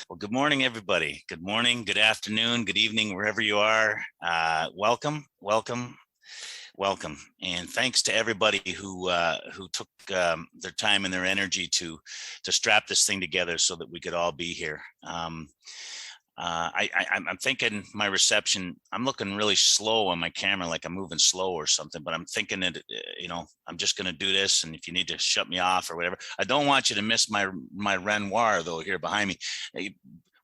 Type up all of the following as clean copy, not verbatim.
Well, good morning, everybody. Good morning, good afternoon, good evening, wherever you are. Welcome, welcome, welcome, and thanks to everybody who took their time and their energy to strap this thing together so that we could all be here. I'm thinking my reception, I'm looking really slow on my camera, like I'm moving slow or something, but I'm thinking that, I'm just going to do this. And if you need to shut me off or whatever, I don't want you to miss my Renoir though, here behind me.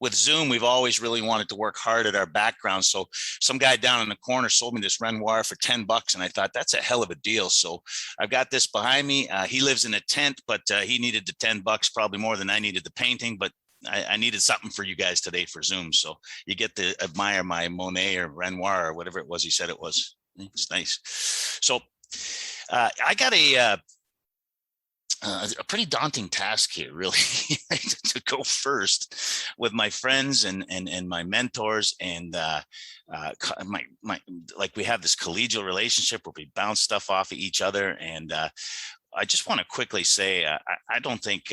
With Zoom, we've always really wanted to work hard at our background. So some guy down in the corner sold me this Renoir for $10. And I thought that's a hell of a deal. So I've got this behind me. He lives in a tent, but he needed the $10 probably more than I needed the painting, but I needed something for you guys today for Zoom. So you get to admire my Monet or Renoir or whatever it was he said it was. It's nice. So I got a pretty daunting task here, really, to go first with my friends and my mentors and my like we have this collegial relationship where we bounce stuff off of each other. And I just want to quickly say, I don't think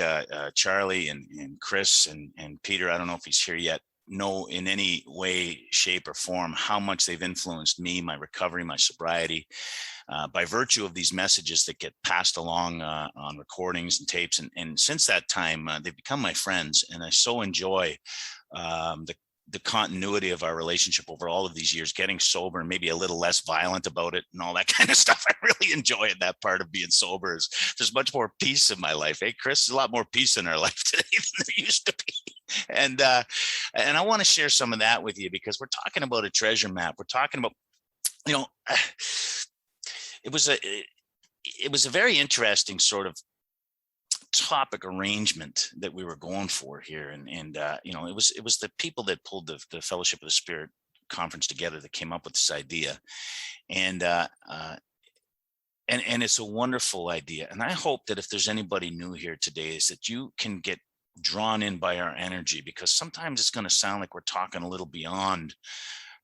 Charlie and Chris and Peter, I don't know if he's here yet, know in any way, shape, or form how much they've influenced me, my recovery, my sobriety, by virtue of these messages that get passed along on recordings and tapes. And since that time, they've become my friends. And I so enjoy the continuity of our relationship over all of these years, getting sober and maybe a little less violent about it and all that kind of stuff. I really enjoy that part of being sober. There's much more peace in my life. Hey, Chris, there's a lot more peace in our life today than there used to be. And I want to share some of that with you because we're talking about a treasure map. We're talking about, it was a very interesting sort of topic arrangement that we were going for here, and it was the people that pulled the Fellowship of the Spirit conference together that came up with this idea, and it's a wonderful idea. And I hope that if there's anybody new here today, is that you can get drawn in by our energy, because sometimes it's going to sound like we're talking a little beyond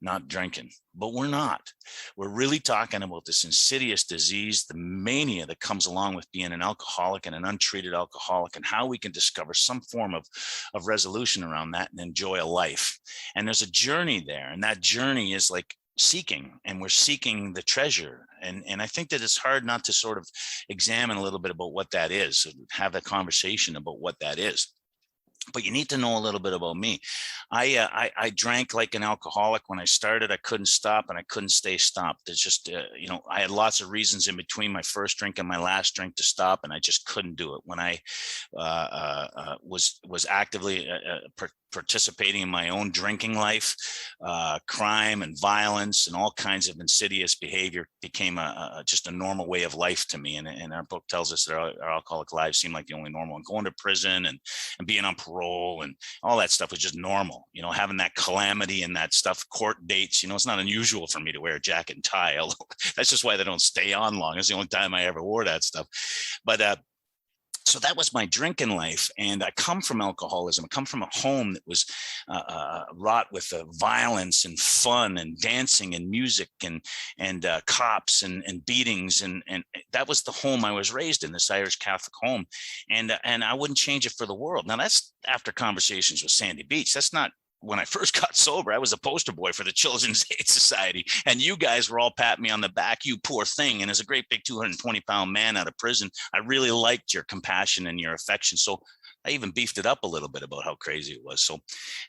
not drinking, but we're not. We're really talking about this insidious disease, the mania that comes along with being an alcoholic and an untreated alcoholic, and how we can discover some form of resolution around that and enjoy a life. And there's a journey there, and that journey is like seeking, and we're seeking the treasure. And I think that it's hard not to sort of examine a little bit about what that is, have a conversation about what that is. But you need to know a little bit about me. I drank like an alcoholic. When I started, I couldn't stop, and I couldn't stay stopped. It's just, I had lots of reasons in between my first drink and my last drink to stop, and I just couldn't do it. When I was actively participating in my own drinking life, crime and violence and all kinds of insidious behavior became just a normal way of life to me. And our book tells us that our alcoholic lives seem like the only normal. And going to prison and being on parole and all that stuff was just normal. Having that calamity and that stuff, court dates, it's not unusual for me to wear a jacket and tie. Although that's just why they don't stay on long. It's the only time I ever wore that stuff. But so that was my drinking life. And I come from alcoholism. I come from a home that was wrought with violence and fun and dancing and music and cops and beatings. And that was the home I was raised in, this Irish Catholic home. And I wouldn't change it for the world. Now, that's after conversations with Sandy Beach. That's not when I first got sober. I was a poster boy for the Children's Aid Society, and you guys were all patting me on the back, you poor thing. And as a great big 220-pound man out of prison, I really liked your compassion and your affection. So I even beefed it up a little bit about how crazy it was. So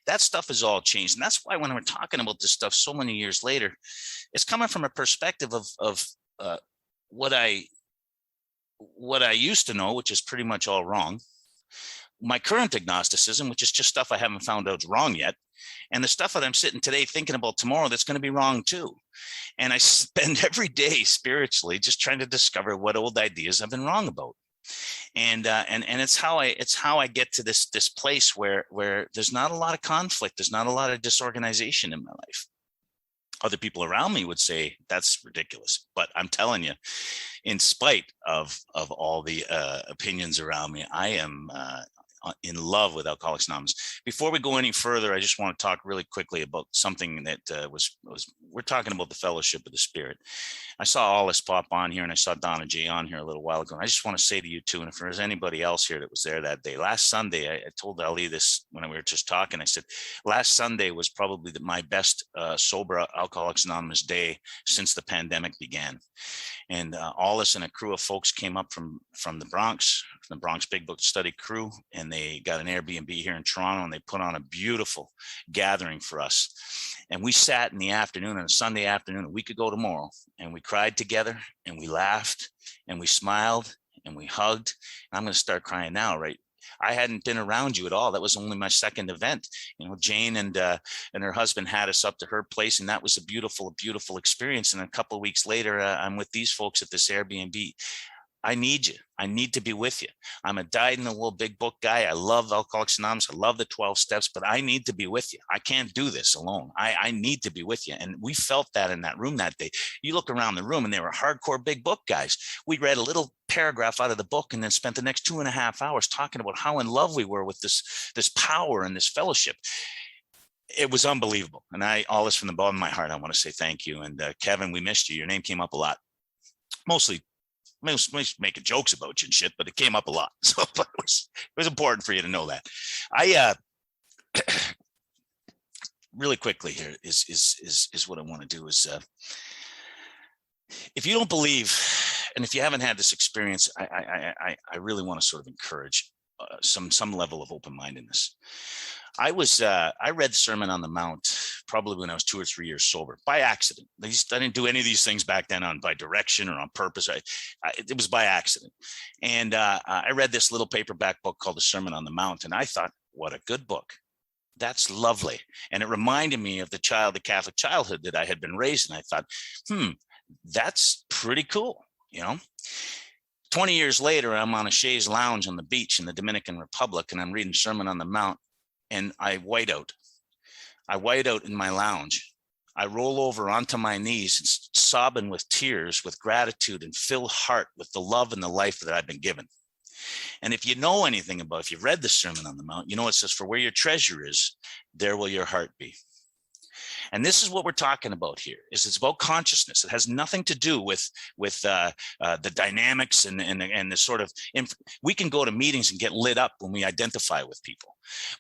that stuff has all changed. And that's why when we're talking about this stuff so many years later, it's coming from a perspective of what I used to know, which is pretty much all wrong. My current agnosticism, which is just stuff I haven't found out wrong yet, and the stuff that I'm sitting today thinking about tomorrow that's going to be wrong too. And I spend every day spiritually just trying to discover what old ideas I've been wrong about. And it's how I get to this place where there's not a lot of conflict, there's not a lot of disorganization in my life. Other people around me would say that's ridiculous, but I'm telling you, in spite of all the opinions around me, I am in love with Alcoholics Anonymous. Before we go any further, I just want to talk really quickly about something that we're talking about the fellowship of the Spirit. I saw Alice pop on here, and I saw Donna J on here a little while ago. And I just want to say to you too, and if there's anybody else here that was there that day, last Sunday, I told Ali this when we were just talking. I said, last Sunday was probably my best sober Alcoholics Anonymous day since the pandemic began. And Alice and a crew of folks came up from the Bronx Big Book Study crew, and they got an Airbnb here in Toronto, and they put on a beautiful gathering for us. And we sat in the afternoon, on a Sunday afternoon, a week ago tomorrow, and we cried together, and we laughed, and we smiled, and we hugged. And I'm going to start crying now, right? I hadn't been around you at all. That was only my second event. You know, Jane and her husband had us up to her place, and that was a beautiful experience. And a couple of weeks later, I'm with these folks at this Airbnb. I need you. I need to be with you. I'm a dyed-in-the-wool big book guy. I love Alcoholics Anonymous. I love the 12 steps, but I need to be with you. I can't do this alone. I need to be with you. And we felt that in that room that day. You look around the room, and they were hardcore big book guys. We read a little paragraph out of the book and then spent the next 2.5 hours talking about how in love we were with this power and this fellowship. It was unbelievable. And all this from the bottom of my heart, I want to say thank you. And Kevin, we missed you. Your name came up a lot. Mostly making jokes about you and shit, but it came up a lot. So but it was important for you to know that. I really quickly here is what I want to do is if you don't believe, and if you haven't had this experience, I really want to sort of encourage some level of open-mindedness. I read the Sermon on the Mount probably when I was 2 or 3 years sober by accident. I didn't do any of these things back then by direction or on purpose. It was by accident. And I read this little paperback book called the Sermon on the Mount, and I thought, what a good book. That's lovely. And it reminded me of the Catholic childhood that I had been raised in. I thought, that's pretty cool, you know? 20 years later, I'm on a chaise lounge on the beach in the Dominican Republic, and I'm reading Sermon on the Mount. And I white out. I white out in my lounge. I roll over onto my knees and sobbing with tears, with gratitude, and fill heart with the love and the life that I've been given. And if you know anything about, if you've read the Sermon on the Mount, you know it says, for where your treasure is, there will your heart be. And this is what we're talking about here. It's about consciousness. It has nothing to do with the dynamics and the sort of. We can go to meetings and get lit up when we identify with people,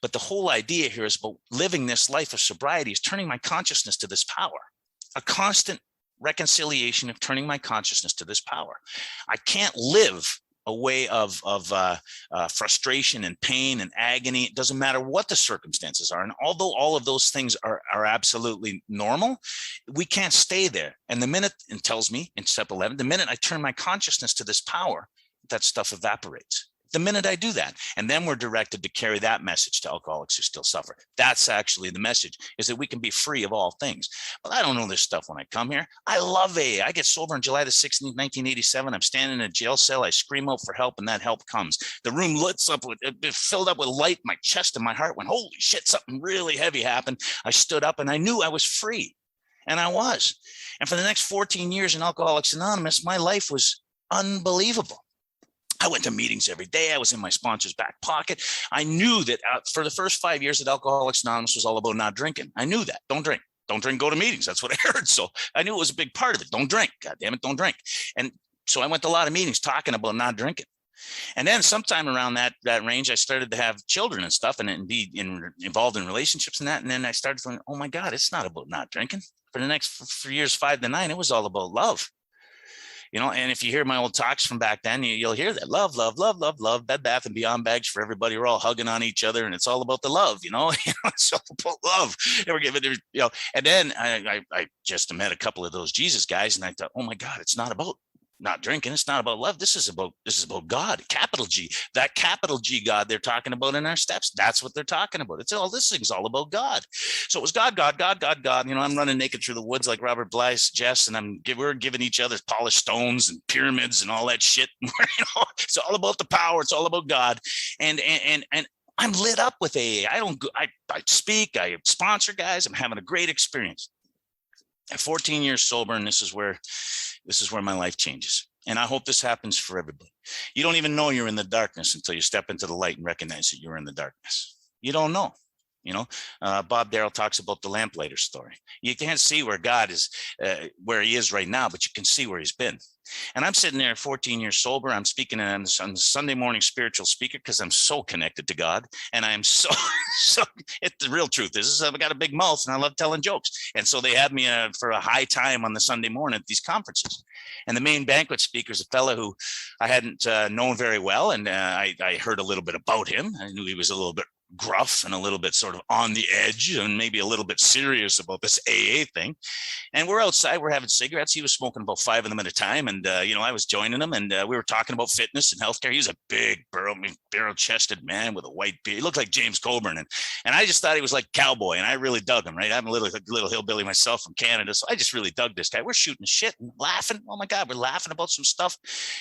but the whole idea here is about living this life of sobriety. Is turning my consciousness to this power, a constant reconciliation of turning my consciousness to this power. I can't live a way of frustration and pain and agony. It doesn't matter what the circumstances are. And although all of those things are absolutely normal, we can't stay there. And the minute, it tells me in step 11, the minute I turn my consciousness to this power, that stuff evaporates. The minute I do that, and then we're directed to carry that message to alcoholics who still suffer. That's actually the message, is that we can be free of all things. But I don't know this stuff when I come here. I love AA. I get sober on July the 16th, 1987. I'm standing in a jail cell. I scream out for help, and that help comes. The room lights up, it filled up with light. My chest and my heart went, holy shit, something really heavy happened. I stood up, and I knew I was free, and I was. And for the next 14 years in Alcoholics Anonymous, my life was unbelievable. I went to meetings every day. I was in my sponsor's back pocket. I knew that for the first 5 years that Alcoholics Anonymous was all about not drinking. I knew that. Don't drink. Don't drink, go to meetings. That's what I heard. So I knew it was a big part of it. Don't drink. God damn it, don't drink. And so I went to a lot of meetings talking about not drinking. And then sometime around that range, I started to have children and stuff and be involved in relationships and that. And then I started thinking, oh my God, it's not about not drinking. For the next 4 years, 5 to 9, it was all about love. You know, and if you hear my old talks from back then, you'll hear that love, love, love, love, love, Bed Bath and Beyond bags for everybody. We're all hugging on each other, and it's all about the love, you know, it's all about love. And we're giving, you know, and then I just met a couple of those Jesus guys, and I thought, oh my God, it's not about not drinking. It's not about love. This is about God, capital G. That capital G God they're talking about in our steps. That's what they're talking about. It's all, this thing's all about God. So it was God, God, God, God, God. You know, I'm running naked through the woods like Robert Bly suggests, and we're giving each other polished stones and pyramids and all that shit. You know, it's all about the power. It's all about God. And I'm lit up with AA. I speak, I sponsor guys. I'm having a great experience. At 14 years sober, and this is where my life changes. And I hope this happens for everybody. You don't even know you're in the darkness until you step into the light and recognize that you're in the darkness. You don't know. Bob Darrell talks about the lamplighter story. You can't see where God is, where he is right now, but you can see where he's been. And I'm sitting there 14 years sober. I'm speaking on Sunday morning spiritual speaker because I'm so connected to God. And I am so the real truth is I've got a big mouth and I love telling jokes. And so they have me for a high time on the Sunday morning at these conferences. And the main banquet speaker is a fellow who I hadn't known very well. And I heard a little bit about him. I knew he was a little bit gruff and a little bit sort of on the edge and maybe a little bit serious about this AA thing. And we're outside, we're having cigarettes. He was smoking about 5 of them at a time. And, I was joining him and we were talking about fitness and healthcare. He was a big barrel-chested man with a white beard. He looked like James Coburn. And I just thought he was like cowboy and I really dug him, right? I'm a little hillbilly myself from Canada. So I just really dug this guy. We're shooting shit and laughing. Oh my God, we're laughing about some stuff.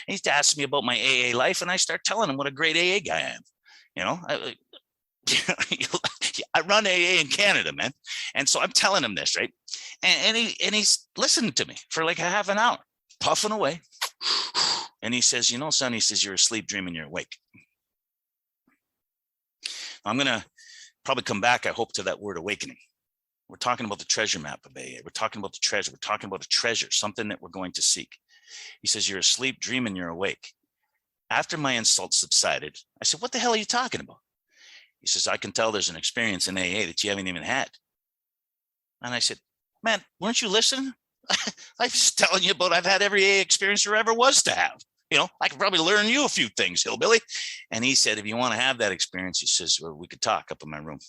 And he's asking me about my AA life. And I start telling him what a great AA guy I am. I run AA in Canada, man. And so I'm telling him this, right? And he's listening to me for like a half an hour, puffing away. And he says, son, he says, you're asleep, dreaming, you're awake. I'm going to probably come back, I hope, to that word awakening. We're talking about the treasure map of AA. We're talking about the treasure. We're talking about a treasure, something that we're going to seek. He says, you're asleep, dreaming, you're awake. After my insult subsided, I said, what the hell are you talking about? He says, I can tell there's an experience in AA that you haven't even had. And I said, man, weren't you listening? I was telling you about I've had every AA experience there ever was to have. I could probably learn you a few things, hillbilly. And he said, if you want to have that experience, he says, well, we could talk up in my room.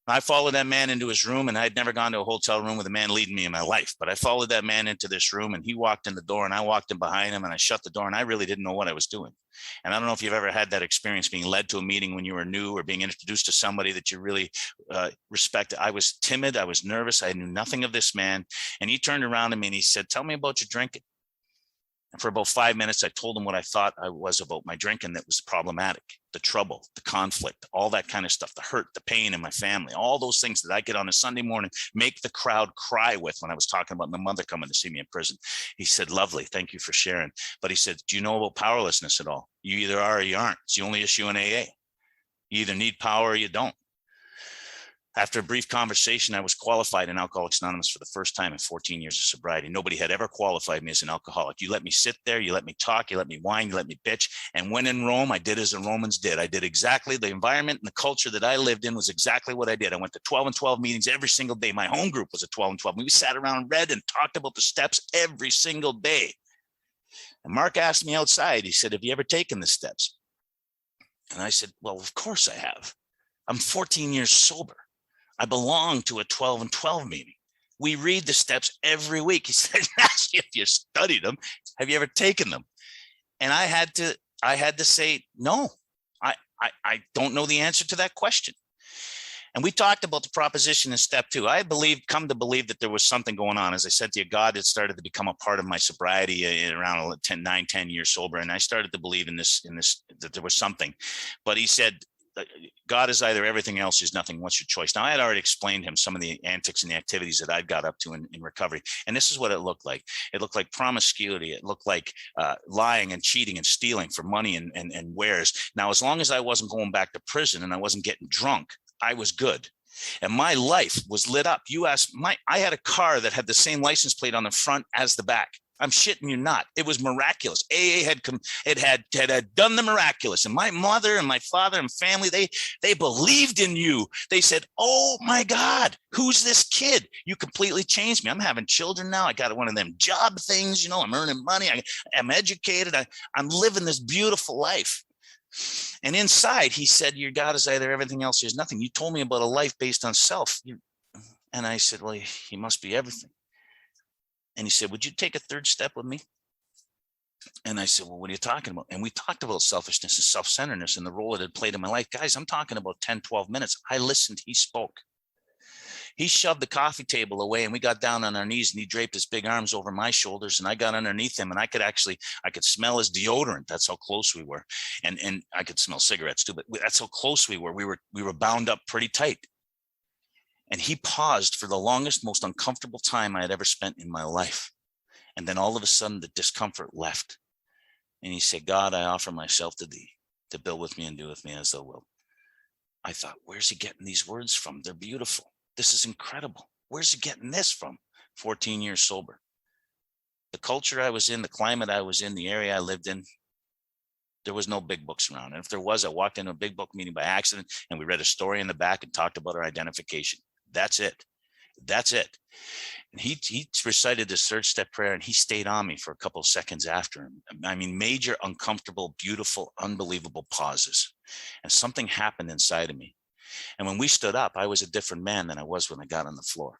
I followed that man into his room, and I'd never gone to a hotel room with a man leading me in my life. But I followed that man into this room, and he walked in the door, and I walked in behind him, and I shut the door, and I really didn't know what I was doing. And I don't know if you've ever had that experience, being led to a meeting when you were new or being introduced to somebody that you really respected. I was timid. I was nervous. I knew nothing of this man. And he turned around to me, and he said, tell me about your drinking. And for about 5 minutes, I told him what I thought I was about my drinking that was problematic, the trouble, the conflict, all that kind of stuff, the hurt, the pain in my family, all those things that I could on a Sunday morning make the crowd cry with when I was talking about my mother coming to see me in prison. He said, lovely, thank you for sharing. But he said, do you know about powerlessness at all? You either are or you aren't. It's the only issue in AA. You either need power or you don't. After a brief conversation, I was qualified in Alcoholics Anonymous for the first time in 14 years of sobriety. Nobody had ever qualified me as an alcoholic. You let me sit there, you let me talk, you let me whine, you let me bitch. And when in Rome, I did as the Romans did. I did exactly the environment and the culture that I lived in was exactly what I did. I went to 12 and 12 meetings every single day. My home group was a 12 and 12. We sat around and read and talked about the steps every single day. And Mark asked me outside, he said, have you ever taken the steps? And I said, well, of course I have. I'm 14 years sober. I belong to a 12 and 12 meeting. We read the steps every week. He said, ask you if you studied them. Have you ever taken them? And I had to say, no, I don't know the answer to that question. And we talked about the proposition in step 2. I come to believe that there was something going on. As I said to you, God had started to become a part of my sobriety around 10 years sober. And I started to believe in this, that there was something. But he said, God is either everything else is nothing. What's your choice? Now, I had already explained to him some of the antics and the activities that I'd got up to in recovery. And this is what it looked like. It looked like promiscuity. It looked like lying and cheating and stealing for money and wares. Now, as long as I wasn't going back to prison and I wasn't getting drunk, I was good. And my life was lit up. I had a car that had the same license plate on the front as the back. I'm shitting you not. It was miraculous. AA had done the miraculous. And my mother and my father and family, they believed in you. They said, oh my God, who's this kid? You completely changed me. I'm having children now. I got one of them job things, I'm earning money. I'm educated. I'm living this beautiful life. And inside he said, your God is either everything else or is nothing. You told me about a life based on self. And I said, well, he must be everything. And he said, would you take a third step with me? And I said, well, what are you talking about? And we talked about selfishness and self-centeredness and the role it had played in my life. Guys, I'm talking about 10, 12 minutes. I listened. He spoke. He shoved the coffee table away and we got down on our knees and he draped his big arms over my shoulders and I got underneath him and I could smell his deodorant. That's how close we were. And I could smell cigarettes too, but that's how close we were. We were bound up pretty tight. And he paused for the longest, most uncomfortable time I had ever spent in my life. And then all of a sudden the discomfort left. And he said, God, I offer myself to thee, to build with me and do with me as thou wilt. I thought, where's he getting these words from? They're beautiful. This is incredible. Where's he getting this from? 14 years sober. The culture I was in, the climate I was in, the area I lived in, there was no big books around. And if there was, I walked into a big book meeting by accident and we read a story in the back and talked about our identification. That's it. That's it. And he recited the third step prayer and he stayed on me for a couple of seconds after him. I mean, major, uncomfortable, beautiful, unbelievable pauses. And something happened inside of me. And when we stood up, I was a different man than I was when I got on the floor.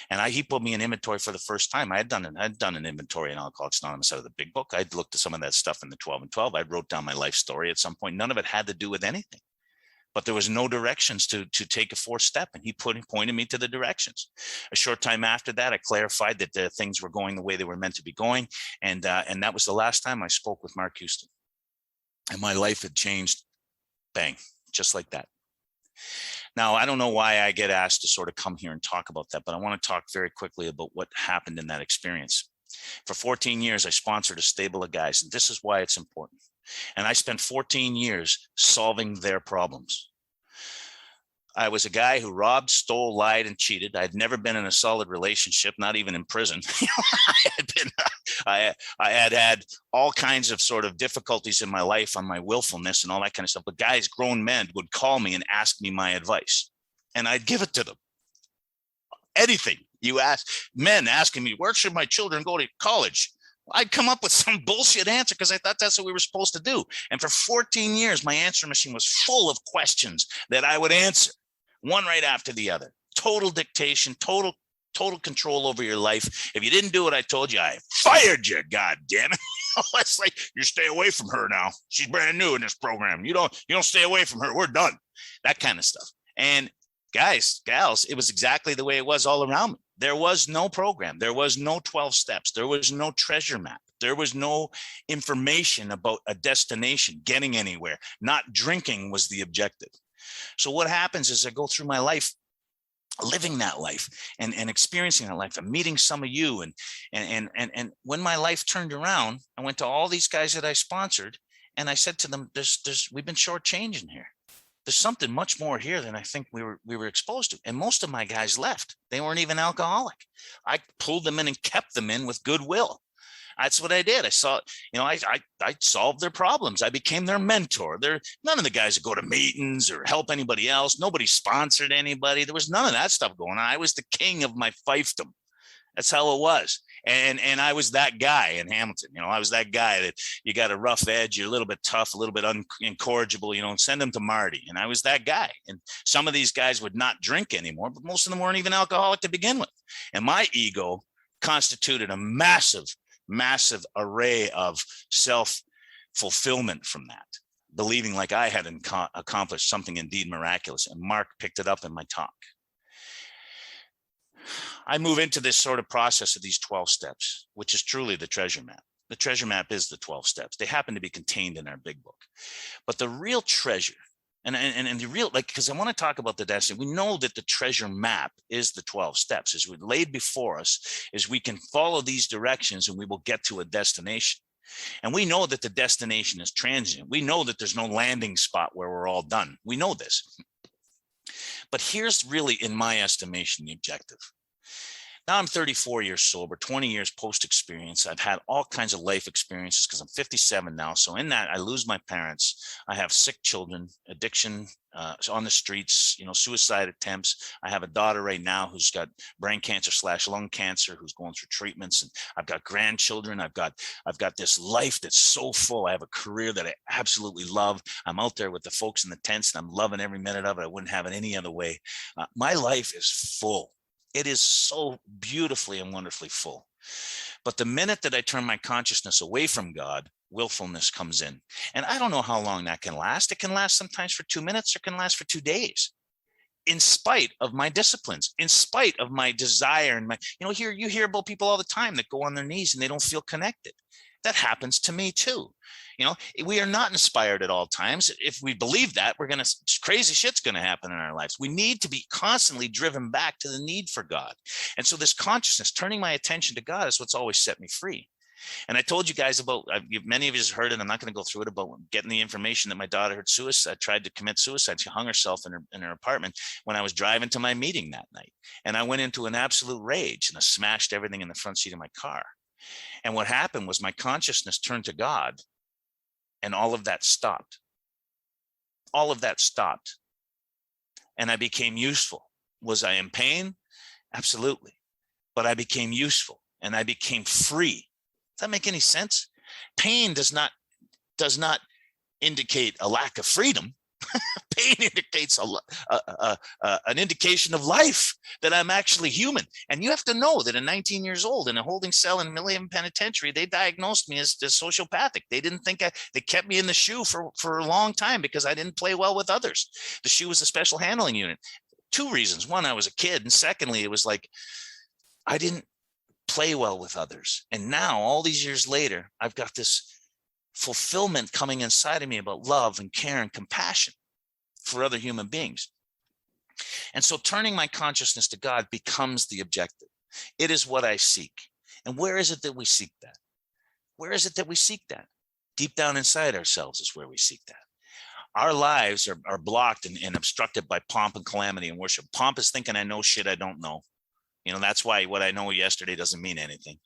And he put me in inventory for the first time. I'd done an inventory in Alcoholics Anonymous out of the big book. I'd looked at some of that stuff in the 12 and 12. I wrote down my life story at some point. None of it had to do with anything. But there was no directions to take a fourth step. And he pointed me to the directions. A short time after that, I clarified that things were going the way they were meant to be going. And that was the last time I spoke with Mark Houston. And my life had changed, bang, just like that. Now, I don't know why I get asked to sort of come here and talk about that, but I want to talk very quickly about what happened in that experience. For 14 years, I sponsored a stable of guys, and this is why it's important. And I spent 14 years solving their problems. I was a guy who robbed, stole, lied, and cheated. I'd never been in a solid relationship, not even in prison. I had had all kinds of sort of difficulties in my life on my willfulness and all that kind of stuff. But guys, grown men would call me and ask me my advice, and I'd give it to them. Anything you ask, men asking me, where should my children go to college? I'd come up with some bullshit answer because I thought that's what we were supposed to do. And for 14 years, my answer machine was full of questions that I would answer, one right after the other. Total dictation, total control over your life. If you didn't do what I told you, I fired you, God damn it. It's like, you stay away from her now. She's brand new in this program. You don't stay away from her. We're done. That kind of stuff. And guys, gals, it was exactly the way it was all around me. There was no program. There was no 12 steps. There was no treasure map. There was no information about a destination, getting anywhere. Not drinking was the objective. So what happens is I go through my life, living that life and experiencing that life and meeting some of you. And when my life turned around, I went to all these guys that I sponsored and I said to them, we've been shortchanging here. There's something much more here than I think we were exposed to. And most of my guys left. They weren't even alcoholic. I pulled them in and kept them in with goodwill. That's what I did. I saw, I solved their problems. I became their mentor. None of the guys that go to meetings or help anybody else. Nobody sponsored anybody. There was none of that stuff going on. I was the king of my fiefdom. That's how it was. And I was that guy in Hamilton. I was that guy that you got a rough edge, you're a little bit tough, a little bit incorrigible, send them to Marty. And I was that guy. And some of these guys would not drink anymore, but most of them weren't even alcoholic to begin with. And my ego constituted a massive array of self-fulfillment from that, believing like I had accomplished something indeed miraculous. And Mark picked it up in my talk. I move into this sort of process of these 12 steps, which is truly the treasure map. The treasure map is the 12 steps. They happen to be contained in our big book. But the real treasure, and the real, because I want to talk about the destiny. We know that the treasure map is the 12 steps. As we laid before us, is we can follow these directions and we will get to a destination. And we know that the destination is transient. We know that there's no landing spot where we're all done. We know this. But here's really, in my estimation, the objective. Now I'm 34 years sober, 20 years post-experience. I've had all kinds of life experiences because I'm 57 now. So in that, I lose my parents. I have sick children, addiction on the streets, suicide attempts. I have a daughter right now who's got brain cancer / lung cancer, who's going through treatments. And I've got grandchildren. I've got this life that's so full. I have a career that I absolutely love. I'm out there with the folks in the tents and I'm loving every minute of it. I wouldn't have it any other way. My life is full. It is so beautifully and wonderfully full. But the minute that I turn my consciousness away from God, willfulness comes in. And I don't know how long that can last. It can last sometimes for 2 minutes, or it can last for 2 days. In spite of my disciplines, in spite of my desire and you hear about people all the time that go on their knees and they don't feel connected. That happens to me too. You know, we are not inspired at all times. If we believe that, crazy shit's going to happen in our lives. We need to be constantly driven back to the need for God. And so this consciousness, turning my attention to God, is what's always set me free. And I told you guys about, many of you have heard it, I'm not going to go through it, about getting the information that my daughter had tried to commit suicide. She hung herself in her apartment when I was driving to my meeting that night. And I went into an absolute rage and I smashed everything in the front seat of my car. And what happened was my consciousness turned to God, and all of that stopped. All of that stopped. And I became useful. Was I in pain? Absolutely. But I became useful and I became free. Does that make any sense? Pain does not indicate a lack of freedom. Pain indicates an indication of life, that I'm actually human. And you have to know that at 19 years old, in a holding cell in Milliam Penitentiary, they diagnosed me as sociopathic. They didn't think they kept me in the SHU for a long time because I didn't play well with others. The SHU was a special handling unit. Two reasons. One, I was a kid. And secondly, it was like, I didn't play well with others. And now, all these years later, I've got this fulfillment coming inside of me about love and care and compassion for other human beings. And so turning my consciousness to God becomes the objective. It is what I seek. And where is it that we seek that? Where is it that we seek that? Deep down inside ourselves is where we seek that. Our lives are blocked and obstructed by pomp and calamity and worship. Pomp is thinking I know shit I don't know. You know, that's why what I know yesterday doesn't mean anything.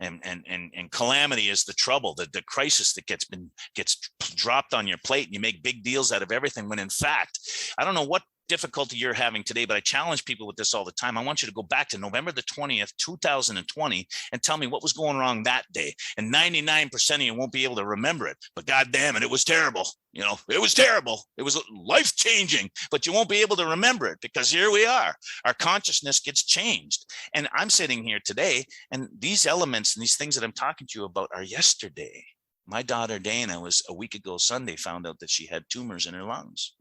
And calamity is the trouble, the crisis that gets dropped on your plate, and you make big deals out of everything, when in fact, I don't know what difficulty you're having today, but I challenge people with this all the time. I want you to go back to November the 20th, 2020, and tell me what was going wrong that day. And 99% of you won't be able to remember it, but God damn it, it was terrible. You know, it was terrible. It was life-changing, but you won't be able to remember it because here we are. Our consciousness gets changed. And I'm sitting here today, and these elements and these things that I'm talking to you about are yesterday. My daughter Dana was, a week ago Sunday, found out that she had tumors in her lungs.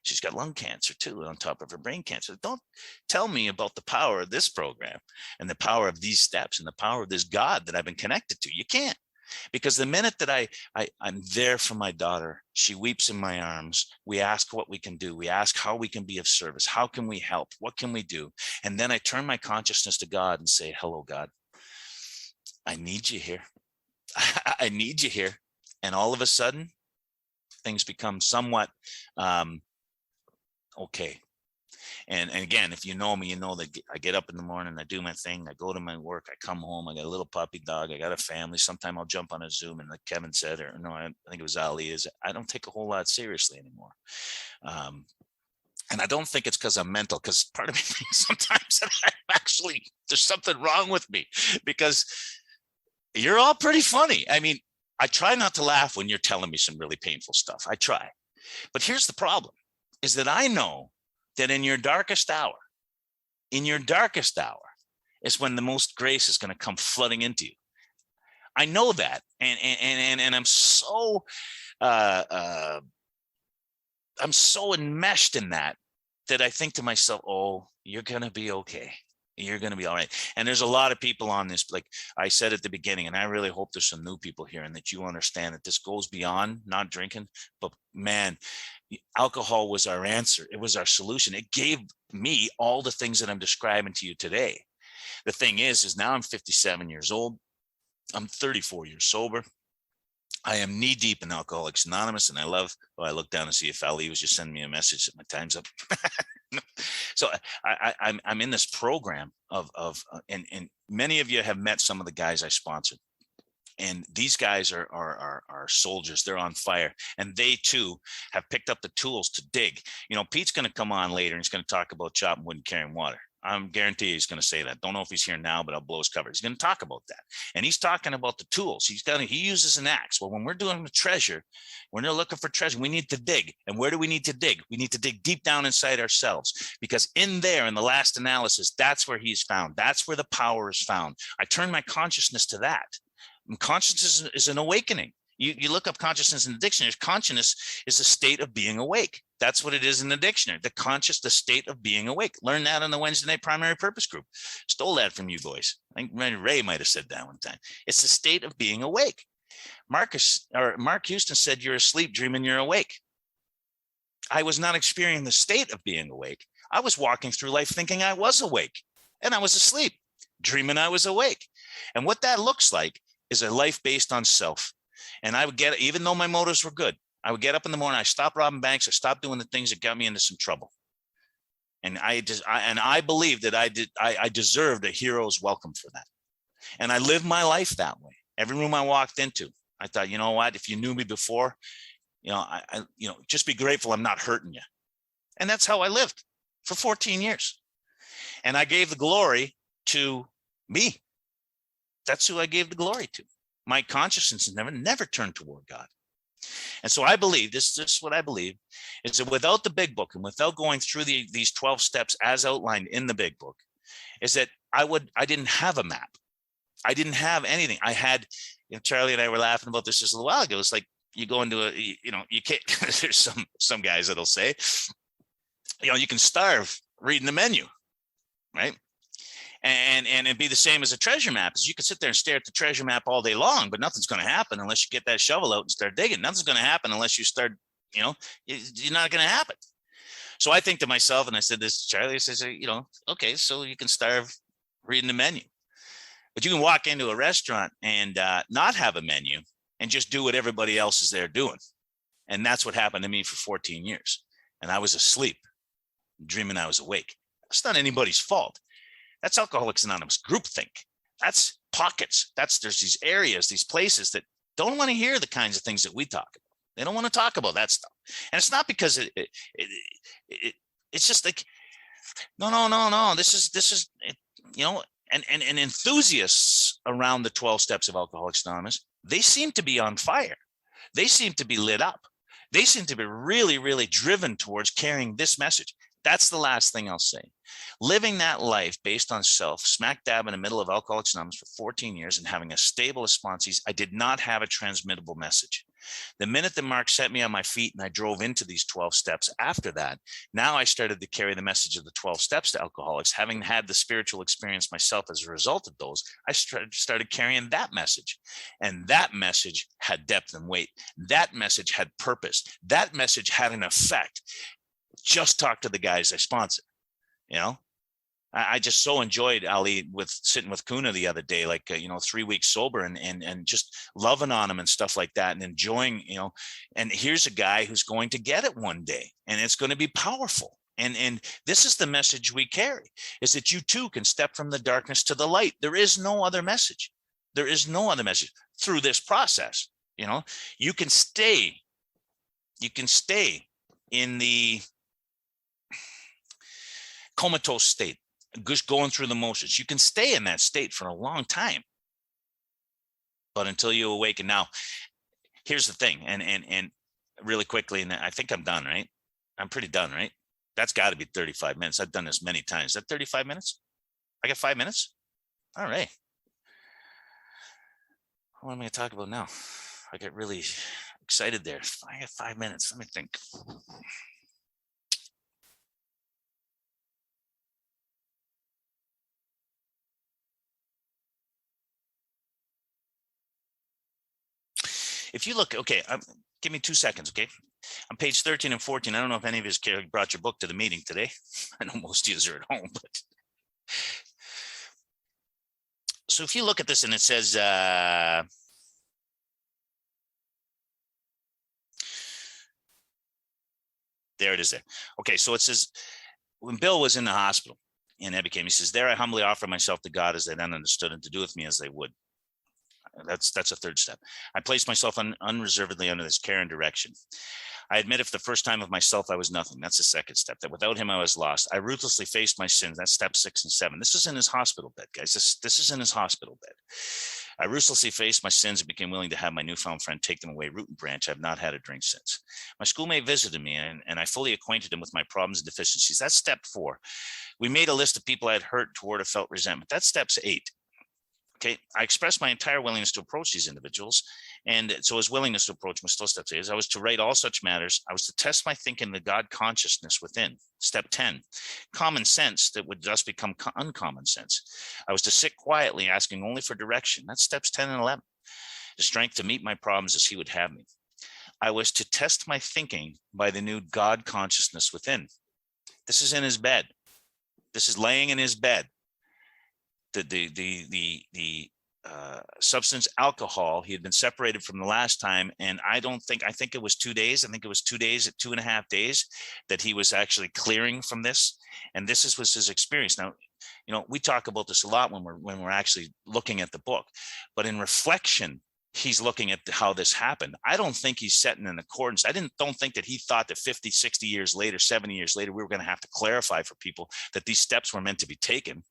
She's got lung cancer too, on top of her brain cancer. Don't tell me about the power of this program and the power of these steps and the power of this God that I've been connected to. You can't. Because the minute that I'm there for my daughter, she weeps in my arms. We ask what we can do. We ask how we can be of service. How can we help? What can we do? And then I turn my consciousness to God and say, hello, God, I need you here. I need you here. And all of a sudden, things become somewhat okay. And again, if you know me, you know that I get up in the morning, I do my thing, I go to my work, I come home, I got a little puppy dog, I got a family. Sometime I'll jump on a Zoom, and like Kevin said, or no, I think it was Ali, I don't take a whole lot seriously anymore. And I don't think it's because I'm mental, because part of me thinks sometimes that there's something wrong with me, because you're all pretty funny. I mean, I try not to laugh when you're telling me some really painful stuff. I try. But here's the problem, is that I know that in your darkest hour is when the most grace is going to come flooding into you. I know that. And I'm so enmeshed in that I think to myself, oh, you're going to be okay. You're going to be all right. And there's a lot of people on this, like I said at the beginning, and I really hope there's some new people here and that you understand that this goes beyond not drinking, but man, alcohol was our answer. It was our solution. It gave me all the things that I'm describing to you today. The thing is now I'm 57 years old. I'm 34 years sober. I am knee deep in Alcoholics Anonymous, and I look down and see if Ali was just sending me a message that my time's up. So I'm in this program and many of you have met some of the guys I sponsored. And these guys are soldiers. They're on fire. And they too have picked up the tools to dig. You know, Pete's going to come on later and he's going to talk about chopping wood and carrying water. I'm guarantee he's going to say that. Don't know if he's here now, but I'll blow his cover. He's going to talk about that. And he's talking about the tools. He uses an axe. Well, when we're doing the treasure, when they're looking for treasure, we need to dig. And where do we need to dig? We need to dig deep down inside ourselves, because in there, in the last analysis, that's where he's found. That's where the power is found. I turn my consciousness to that. And consciousness is an awakening. You look up consciousness in the dictionary. Consciousness is a state of being awake. That's what it is in the dictionary. The state of being awake. Learn that on the Wednesday night primary purpose group. Stole that from you boys. I think Ray might have said that one time. It's the state of being awake. Mark Houston said, "You're asleep dreaming you're awake." I was not experiencing the state of being awake. I was walking through life thinking I was awake, and I was asleep, dreaming I was awake. And what that looks like is a life based on self. And I would get, even though my motives were good, I would get up in the morning, I stopped robbing banks, I stopped doing the things that got me into some trouble. And I believed that I deserved a hero's welcome for that. And I lived my life that way. Every room I walked into, I thought, you know what, if you knew me before, just be grateful I'm not hurting you. And that's how I lived for 14 years. And I gave the glory to me. That's who I gave the glory to. My consciousness never turned toward God. And so I believe, this is what I believe, is that without the big book and without going through these 12 steps as outlined in the big book, is that I didn't have a map. I didn't have anything. I had, Charlie and I were laughing about this just a little while ago. It's like you go into you can't, there's some guys that'll say, you can starve reading the menu, right? And it'd be the same as a treasure map. Is you can sit there and stare at the treasure map all day long, but nothing's going to happen unless you get that shovel out and start digging. Nothing's going to happen unless you start, you're not going to happen. So I think to myself, and I said this to Charlie, I said, okay, so you can starve reading the menu, but you can walk into a restaurant and not have a menu and just do what everybody else is there doing. And that's what happened to me for 14 years. And I was asleep, dreaming I was awake. It's not anybody's fault. That's Alcoholics Anonymous groupthink. That's pockets. There's these areas, these places that don't want to hear the kinds of things that we talk about. They don't want to talk about that stuff. And it's not because it's just like, no. This is and enthusiasts around the 12 steps of Alcoholics Anonymous, they seem to be on fire. They seem to be lit up. They seem to be really, really driven towards carrying this message. That's the last thing I'll say. Living that life based on self, smack dab in the middle of Alcoholics Anonymous for 14 years and having a stable of sponsees, I did not have a transmittable message. The minute that Mark set me on my feet and I drove into these 12 steps after that, now I started to carry the message of the 12 steps to alcoholics. Having had the spiritual experience myself as a result of those, I started carrying that message. And that message had depth and weight. That message had purpose. That message had an effect. Just talk to the guys I sponsor. I just so enjoyed, Ali, with sitting with Kuna the other day, like 3 weeks sober and just loving on him and stuff like that, and enjoying, and here's a guy who's going to get it one day, and it's going to be powerful. And this is the message we carry, is that you too can step from the darkness to the light. There is no other message. There is no other message through this process. You can stay in the comatose state, just going through the motions. You can stay in that state for a long time, but until you awaken. Now, here's the thing, and really quickly, and I think I'm done, right? I'm pretty done, right? That's got to be 35 minutes. I've done this many times. Is that 35 minutes? I got 5 minutes? All right. What am I going to talk about now? I get really excited there. I got 5 minutes. Let me think. If you look, okay, give me 2 seconds, okay? On page 13 and 14, I don't know if any of you brought your book to the meeting today. I know most of you are at home, but. So if you look at this and it says, there it is there. Okay, so it says, when Bill was in the hospital and Ed became, he says, there I humbly offer myself to God as they then understood and to do with me as they would. That's a third step. I placed myself unreservedly under his care and direction. I admit if the first time of myself I was nothing. That's the second step. That without him I was lost. I ruthlessly faced my sins. That's step 6 and 7. This is in his hospital bed, guys. This is in his hospital bed. I ruthlessly faced my sins and became willing to have my newfound friend take them away root and branch. I've not had a drink since. My schoolmate visited me and I fully acquainted him with my problems and deficiencies. That's step 4. We made a list of people I had hurt toward or felt resentment. That's steps 8. Okay, I expressed my entire willingness to approach these individuals. And so his willingness to approach was still step 8. I was to write all such matters. I was to test my thinking, the God consciousness within. Step 10, common sense that would thus become uncommon sense. I was to sit quietly asking only for direction. That's steps 10 and 11. the strength to meet my problems as he would have me. I was to test my thinking by the new God consciousness within. This is in his bed. This is laying in his bed. The substance alcohol, he had been separated from the last time, and I think it was 2 days. I think it was 2 days, 2.5 days that he was actually clearing from this. And this was his experience. Now, we talk about this a lot when we're actually looking at the book, but in reflection, he's looking at how this happened. I don't think he's setting in accordance. Don't think that he thought that 50, 60 years later, 70 years later, we were going to have to clarify for people that these steps were meant to be taken.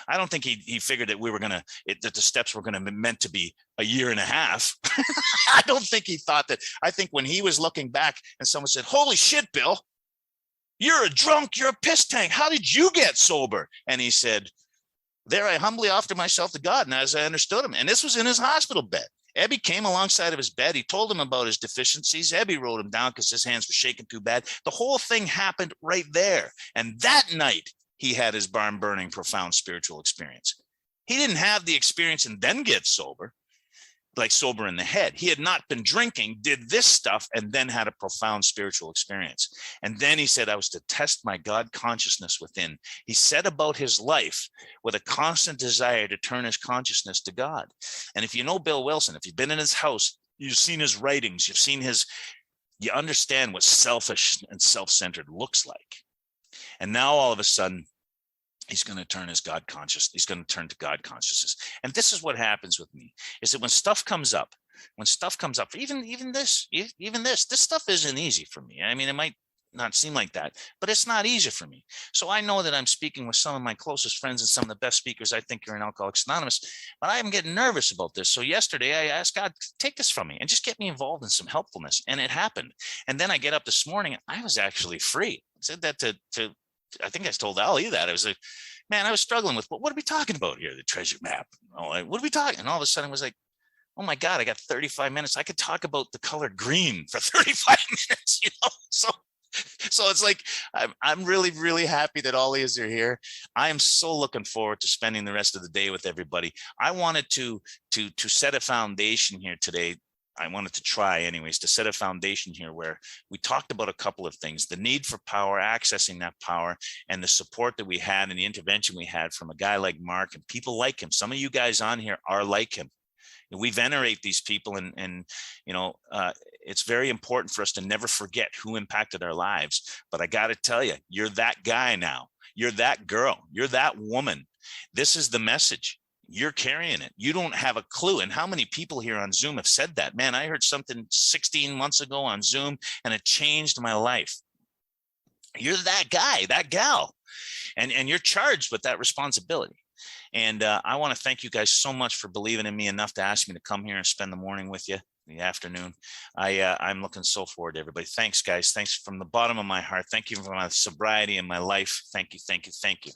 I don't think he figured that that the steps were going to be meant to be a year and a half. I don't think he thought that. I think when he was looking back and someone said, "Holy shit, Bill, you're a drunk, you're a piss tank. How did you get sober?" And he said, "There I humbly offered myself to God." And as I understood him, and this was in his hospital bed. Ebby came alongside of his bed. He told him about his deficiencies. Ebby wrote him down because his hands were shaking too bad. The whole thing happened right there. And that night, he had his barn burning, profound spiritual experience. He didn't have the experience and then get sober, like sober in the head. He had not been drinking, did this stuff, and then had a profound spiritual experience. And then he said, I was to test my God consciousness within. He said about his life with a constant desire to turn his consciousness to God. And if you know Bill Wilson, if you've been in his house, you've seen his writings, you understand what selfish and self-centered looks like. And now all of a sudden, he's going to turn his God conscious. He's going to turn to God consciousness. And this is what happens with me, is that when stuff comes up, even this stuff isn't easy for me. I mean, it might not seem like that, but it's not easy for me. So I know that I'm speaking with some of my closest friends and some of the best speakers I think are in Alcoholics Anonymous, but I'm getting nervous about this. So yesterday I asked God, take this from me and just get me involved in some helpfulness. And it happened. And then I get up this morning, I was actually free. I said that to I think I told Ali that. I was like, man, I was struggling with, what are we talking about here? The treasure map. What are we talking? And all of a sudden it was like, oh my God, I got 35 minutes. I could talk about the color green for 35 minutes, So it's like, I'm really, really happy that all of you are here. I am so looking forward to spending the rest of the day with everybody. I wanted to set a foundation here today. I wanted to try anyways to set a foundation here where we talked about a couple of things: the need for power, accessing that power, and the support that we had and the intervention we had from a guy like Mark and people like him. Some of you guys on here are like him. We venerate these people, and it's very important for us to never forget who impacted our lives. But I got to tell you, you're that guy now. You're that girl. You're that woman. This is the message. You're carrying it. You don't have a clue. And how many people here on Zoom have said that? Man, I heard something 16 months ago on Zoom and it changed my life. You're that guy, that gal, and you're charged with that responsibility. And I want to thank you guys so much for believing in me enough to ask me to come here and spend the morning with you, the afternoon. I'm looking so forward to everybody. Thanks, guys. Thanks from the bottom of my heart. Thank you for my sobriety and my life. Thank you, thank you, thank you.